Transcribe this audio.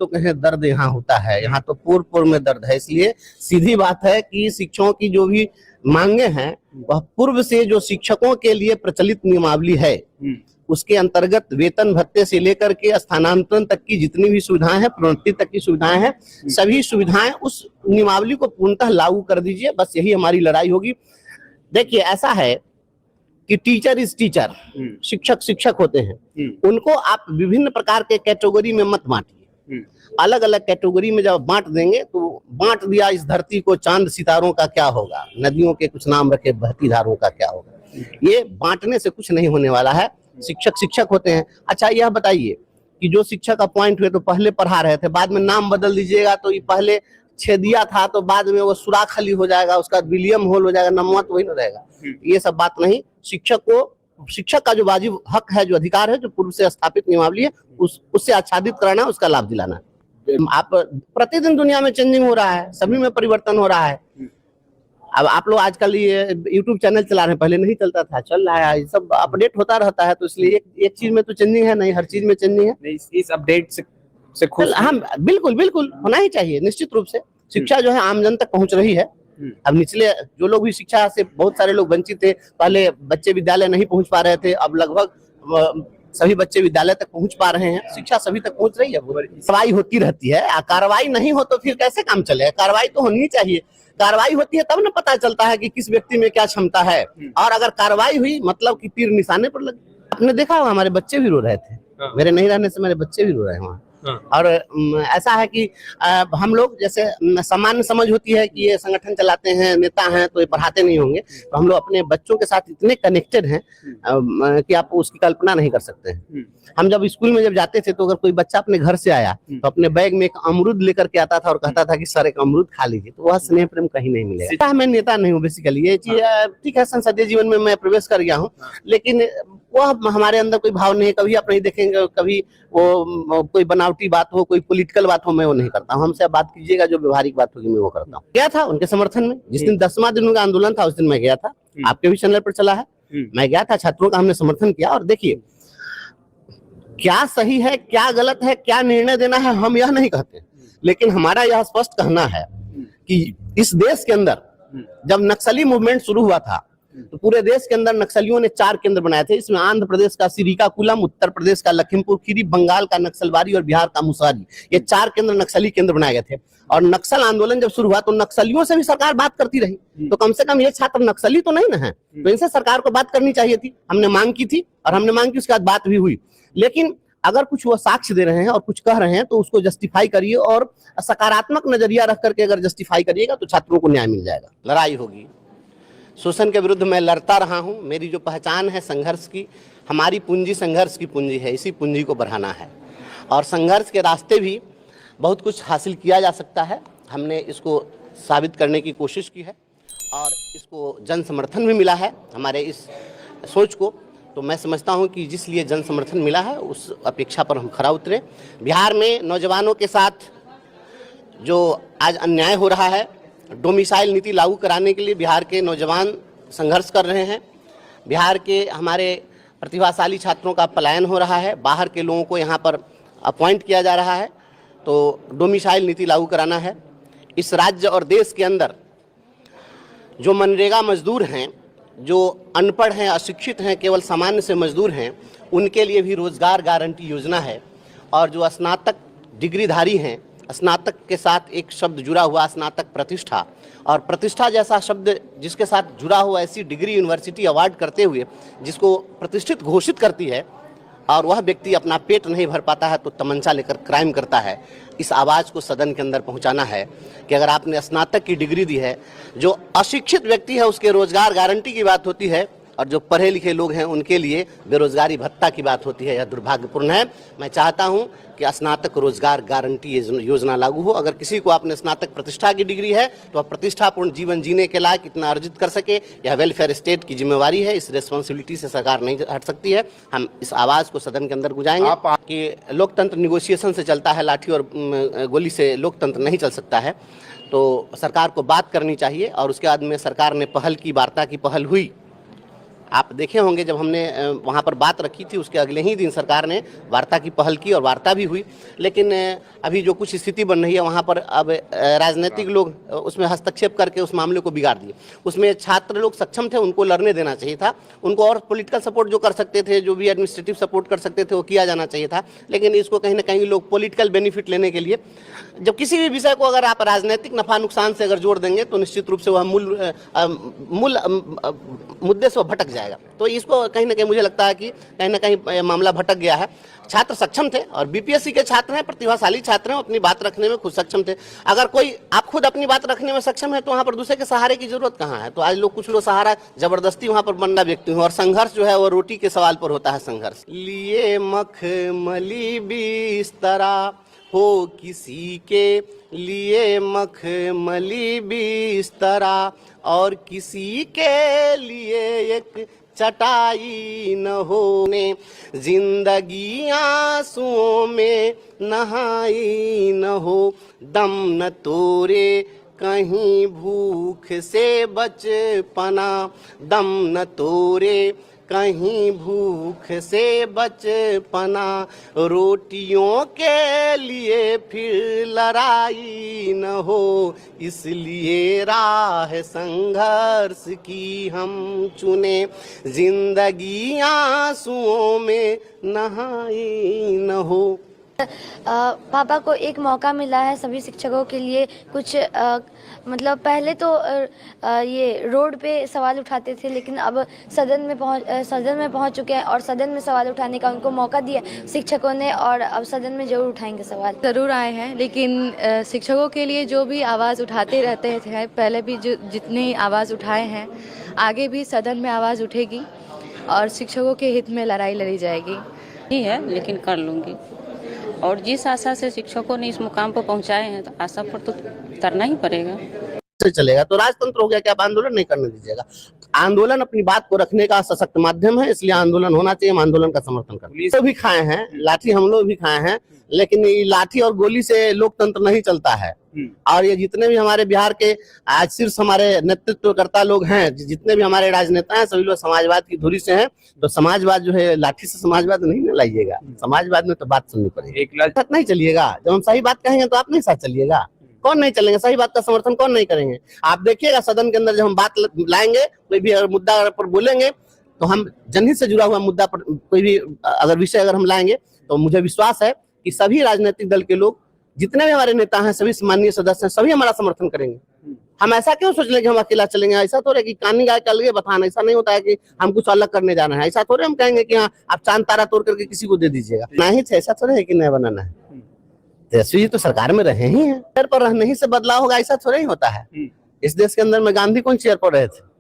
तो कहें दर्द यहाँ होता है, यहाँ तो पोर पोर में दर्द है। इसलिए सीधी बात है कि शिक्षकों की जो भी मांगे हैं वह पूर्व से जो शिक्षकों के लिए प्रचलित नियमावली है उसके अंतर्गत वेतन भत्ते से लेकर के स्थानांतरण तक की जितनी भी सुविधाएं हैं, प्रोन्नति तक की सुविधाएं हैं, सभी सुविधाएं उस नियमावली को पूर्णतः लागू कर दीजिए। बस यही हमारी लड़ाई होगी। देखिए, ऐसा है कि टीचर इज टीचर, शिक्षक शिक्षक होते हैं, उनको आप विभिन्न प्रकार के कैटेगरी में मत बांटिए। अलग अलग कैटेगरी में जब बांट देंगे तो बांट दिया इस धरती को चांद सितारों का क्या होगा, नदियों के कुछ नाम रखे बहती धारों का क्या होगा। ये बांटने से कुछ नहीं होने वाला है। शिक्षक शिक्षक होते हैं। अच्छा, यह बताइए कि जो शिक्षक अपॉइंट हुए तो पहले पढ़ा रहे थे, बाद में नाम बदल दीजिएगा तो ये पहले छेदिया था तो बाद में वो सुराख अली हो जाएगा, उसका विलियम हॉल हो जाएगा, नमवा तो वही न रहेगा। ये सब बात नहीं। शिक्षक का जो वाजिब हक है, जो अधिकार है, जो पूर्व से स्थापित नियमावली है, उससे आच्छादित कराना, उसका लाभ दिलाना। आप प्रतिदिन दुनिया में चेंजिंग हो रहा है, सभी में परिवर्तन हो रहा है। अब आप लोग आजकल ये YouTube चैनल चला रहे हैं, पहले नहीं चलता था, चल रहा है, सब अपडेट होता रहता है। तो इसलिए एक चीज में तो चेंजिंग है, नहीं हर चीज में चेंजिंग है। इस अपडेट से खुश हम बिल्कुल बिल्कुल होना ही चाहिए। निश्चित रूप से शिक्षा जो है आम जन तक पहुंच रही है। अब निचले जो लोग भी शिक्षा से बहुत सारे लोग वंचित थे, पहले बच्चे विद्यालय नहीं पहुंच पा रहे थे, अब लगभग सभी बच्चे विद्यालय तक पहुंच पा रहे हैं। शिक्षा सभी तक पहुंच रही है। कार्रवाई होती रहती है, कार्रवाई नहीं हो तो फिर कैसे काम चले। कार्रवाई तो होनी चाहिए। कार्रवाई होती है तब ना पता चलता है कि किस व्यक्ति में क्या क्षमता है। और अगर कार्रवाई हुई मतलब कि तीर निशाने पर लगे। आपने देखा होगा हमारे बच्चे भी रो रहे थे, मेरे नहीं रहने से मेरे बच्चे भी रो रहे हैं वहाँ। और ऐसा है कि हम लोग जैसे सामान्य समझ होती है कि ये संगठन चलाते हैं, नेता हैं, तो ये पढ़ाते नहीं होंगे। तो हम लोग अपने बच्चों के साथ इतने कनेक्टेड हैं कि आप उसकी कल्पना नहीं कर सकते हैं। हम जब स्कूल में जब जाते थे तो अगर कोई बच्चा अपने घर से आया तो अपने बैग में एक अमरूद लेकर के आता था और कहता था कि सर एक अमरूद खा लीजिए। तो वह स्नेह प्रेम कहीं नहीं मिलेगा। मैं नेता नहीं हूँ बेसिकली, ये चीज ठीक है, संसदीय जीवन में मैं प्रवेश कर गया हूँ, लेकिन वह हमारे अंदर कोई भाव नहीं है। कभी आप नहीं देखेंगे, कभी वो कोई बनावटी बात हो, कोई पॉलिटिकल बात हो, मैं वो नहीं करता हूँ। हमसे बात कीजिएगा, जो व्यवहारिक बात होगी मैं वो करता हूँ। गया था उनके समर्थन में, जिस दिन 10वां दिन उनका आंदोलन था उस दिन मैं गया था। आपके भी चैनल पर चला है, मैं गया था, छात्रों का हमने समर्थन किया। और देखिए, क्या सही है, क्या गलत है, क्या निर्णय देना है, हम यह नहीं कहते, लेकिन हमारा यह स्पष्ट कहना है कि इस देश के अंदर जब नक्सली मूवमेंट शुरू हुआ था तो पूरे देश के अंदर नक्सलियों ने 4 केंद्र बनाए थे। इसमें आंध्र प्रदेश का श्रीकाकुलम, उत्तर प्रदेश का लखीमपुर खीरी, बंगाल का नक्सलबारी और बिहार का मुसहरी, ये 4 केंद्र नक्सली केंद्र बनाए गए थे। और नक्सल आंदोलन जब शुरू हुआ तो नक्सलियों से भी सरकार बात करती रही। तो कम से कम ये छात्र नक्सली तो नहीं ना है, तो इनसे सरकार को बात करनी चाहिए थी। हमने मांग की थी और हमने मांग की, उसके बाद बात भी हुई। लेकिन अगर कुछ वो साक्ष्य दे रहे हैं और कुछ कह रहे हैं तो उसको जस्टिफाई करिए, और सकारात्मक नजरिया रख करके अगर जस्टिफाई करिएगा तो छात्रों को न्याय मिल जाएगा। लड़ाई होगी, शोषण के विरुद्ध मैं लड़ता रहा हूं। मेरी जो पहचान है संघर्ष की, हमारी पूंजी संघर्ष की पूंजी है, इसी पूंजी को बढ़ाना है। और संघर्ष के रास्ते भी बहुत कुछ हासिल किया जा सकता है। हमने इसको साबित करने की कोशिश की है और इसको जन समर्थन भी मिला है हमारे इस सोच को। तो मैं समझता हूं कि जिस लिए जन समर्थन मिला है उस अपेक्षा पर हम खरा उतरे। बिहार में नौजवानों के साथ जो आज अन्याय हो रहा है, डोमिसाइल नीति लागू कराने के लिए बिहार के नौजवान संघर्ष कर रहे हैं। बिहार के हमारे प्रतिभाशाली छात्रों का पलायन हो रहा है, बाहर के लोगों को यहाँ पर अपॉइंट किया जा रहा है। तो डोमिसाइल नीति लागू कराना है। इस राज्य और देश के अंदर जो मनरेगा मजदूर हैं, जो अनपढ़ हैं, अशिक्षित हैं, केवल सामान्य से मजदूर हैं, उनके लिए भी रोजगार गारंटी योजना है। और जो स्नातक डिग्रीधारी हैं, स्नातक के साथ एक शब्द जुड़ा हुआ, स्नातक प्रतिष्ठा, और प्रतिष्ठा जैसा शब्द जिसके साथ जुड़ा हुआ ऐसी डिग्री यूनिवर्सिटी अवार्ड करते हुए जिसको प्रतिष्ठित घोषित करती है, और वह व्यक्ति अपना पेट नहीं भर पाता है तो तमंचा लेकर क्राइम करता है। इस आवाज़ को सदन के अंदर पहुंचाना है कि अगर आपने स्नातक की डिग्री दी है, जो अशिक्षित व्यक्ति है उसके रोजगार गारंटी की बात होती है, और जो पढ़े लिखे लोग हैं उनके लिए बेरोजगारी भत्ता की बात होती है। यह दुर्भाग्यपूर्ण है। मैं चाहता हूं कि स्नातक रोजगार गारंटी योजना लागू हो। अगर किसी को आपने स्नातक प्रतिष्ठा की डिग्री है तो वह प्रतिष्ठापूर्ण जीवन जीने के लायक इतना अर्जित कर सके, यह वेलफेयर स्टेट की जिम्मेवारी है। इस रिस्पॉन्सिबिलिटी से सरकार नहीं हट सकती है। हम इस आवाज़ को सदन के अंदर गुजाएंगे कि लोकतंत्र निगोशिएशन से चलता है, लाठी और गोली से लोकतंत्र नहीं चल सकता है। तो सरकार को बात करनी चाहिए और उसके बाद में सरकार ने पहल की, वार्ता की पहल हुई। आप देखे होंगे जब हमने वहाँ पर बात रखी थी उसके अगले ही दिन सरकार ने वार्ता की पहल की और वार्ता भी हुई, लेकिन अभी जो कुछ स्थिति बन रही है वहाँ पर अब राजनीतिक लोग उसमें हस्तक्षेप करके उस मामले को बिगाड़ दिए। उसमें छात्र लोग सक्षम थे, उनको लड़ने देना चाहिए था, उनको और पॉलिटिकल सपोर्ट जो कर सकते थे, जो भी एडमिनिस्ट्रेटिव सपोर्ट कर सकते थे वो किया जाना चाहिए था, लेकिन इसको कहीं ना कहीं लोग पॉलिटिकल बेनिफिट लेने के लिए, जब किसी भी विषय को अगर आप राजनीतिक नफा नुकसान से अगर जोड़ देंगे तो निश्चित रूप से वह मूल मुद्दे से भटक जाएगा। तो इसको कहीं ना कहीं मुझे लगता है कि कहीं ना कहीं मामला भटक गया है। छात्र सक्षम थे और बीपीएससी के छात्र हैं, प्रतिभाशाली छात्र हैं, अपनी बात रखने में खुद सक्षम थे। अगर कोई आप खुद अपनी बात रखने में सक्षम है तो वहाँ पर दूसरे के सहारे की जरूरत कहाँ है। तो आज लोग कुछ लोग सहारा जबरदस्ती वहाँ पर बनना व्यक्ति हैं और संघर्ष जो है वो रोटी के सवाल पर होता है। संघर्ष लिए मखमली बिस्तरा हो किसी के लिए मखमली बिस्तरा और किसी के लिए एक चटाई न होने, जिंदगी आंसुओं में नहाई न हो, दम न तोरे कहीं भूख से बचपना, दम न तोरे कहीं भूख से बचपना, रोटियों के लिए फिर लड़ाई न हो, इसलिए राह संघर्ष की हम चुने, जिंदगी आंसुओं में नहाई न हो। पापा को एक मौका मिला है सभी शिक्षकों के लिए कुछ मतलब पहले तो ये रोड पे सवाल उठाते थे, लेकिन अब सदन में पहुंच चुके हैं और सदन में सवाल उठाने का उनको मौका दिया शिक्षकों ने, और अब सदन में जरूर उठाएंगे सवाल। ज़रूर आए हैं, लेकिन शिक्षकों के लिए जो भी आवाज़ उठाते रहते थे पहले भी, जो जितनी आवाज़ उठाए हैं आगे भी सदन में आवाज़ उठेगी और शिक्षकों के हित में लड़ाई लड़ी जाएगी। ही है लेकिन कर लूँगी, और जिस आशा से शिक्षकों ने इस मुकाम पर पहुंचाए हैं तो आशा पर तो उतरना ही पड़ेगा। चलेगा तो राजतंत्र हो गया कि आप आंदोलन नहीं करने दीजिएगा। आंदोलन अपनी बात को रखने का सशक्त माध्यम है, इसलिए आंदोलन होना चाहिए। हम आंदोलन का समर्थन करते हैं। तो भी खाए हैं लाठी, हम लोग भी खाए हैं, लेकिन ये लाठी और गोली से लोकतंत्र नहीं चलता है। और ये जितने भी हमारे बिहार के आज शीर्ष हमारे नेतृत्वकर्ता लोग हैं, जितने भी हमारे राजनेता हैं, सभी लोग समाजवाद की धुरी से हैं। तो समाजवाद जो है, लाठी से समाजवाद नहीं न लाइएगा, समाजवाद में तो बात सुननी पड़ेगी। साथ नहीं चलिएगा, जब हम सही बात कहेंगे तो आप नहीं साथ चलिएगा। कौन नहीं चलेंगे, सही बात का समर्थन कौन नहीं करेंगे। आप देखिएगा सदन के अंदर जब हम बात लाएंगे, कोई भी अगर मुद्दा पर बोलेंगे तो हम जनहित से जुड़ा हुआ मुद्दा पर कोई भी अगर विषय अगर हम लाएंगे तो मुझे विश्वास है कि सभी राजनीतिक दल के लोग, जितने भी हमारे नेता हैं, सभी माननीय सदस्य हैं, सभी हमारा समर्थन करेंगे। हम ऐसा क्यों सोच लें कि हम अकेला चलेंगे। ऐसा थोड़ा कि कानी गाय अलगे बताना, ऐसा नहीं होता है कि हम कुछ अलग करने जाना है। ऐसा थोड़े हम कहेंगे कि हाँ आप चांद तारा तोड़ करके किसी को दे दीजिएगा, नहीं। ऐसा थोड़ा है कि नया बनाना है। तेजस्वी जी तो सरकार में रहे ही हैं, चेयर पर रहने ही से बदलाव होगा, ऐसा थोड़ा ही होता है। इस देश के अंदर में गांधी कौन चेयर पर रहे थे?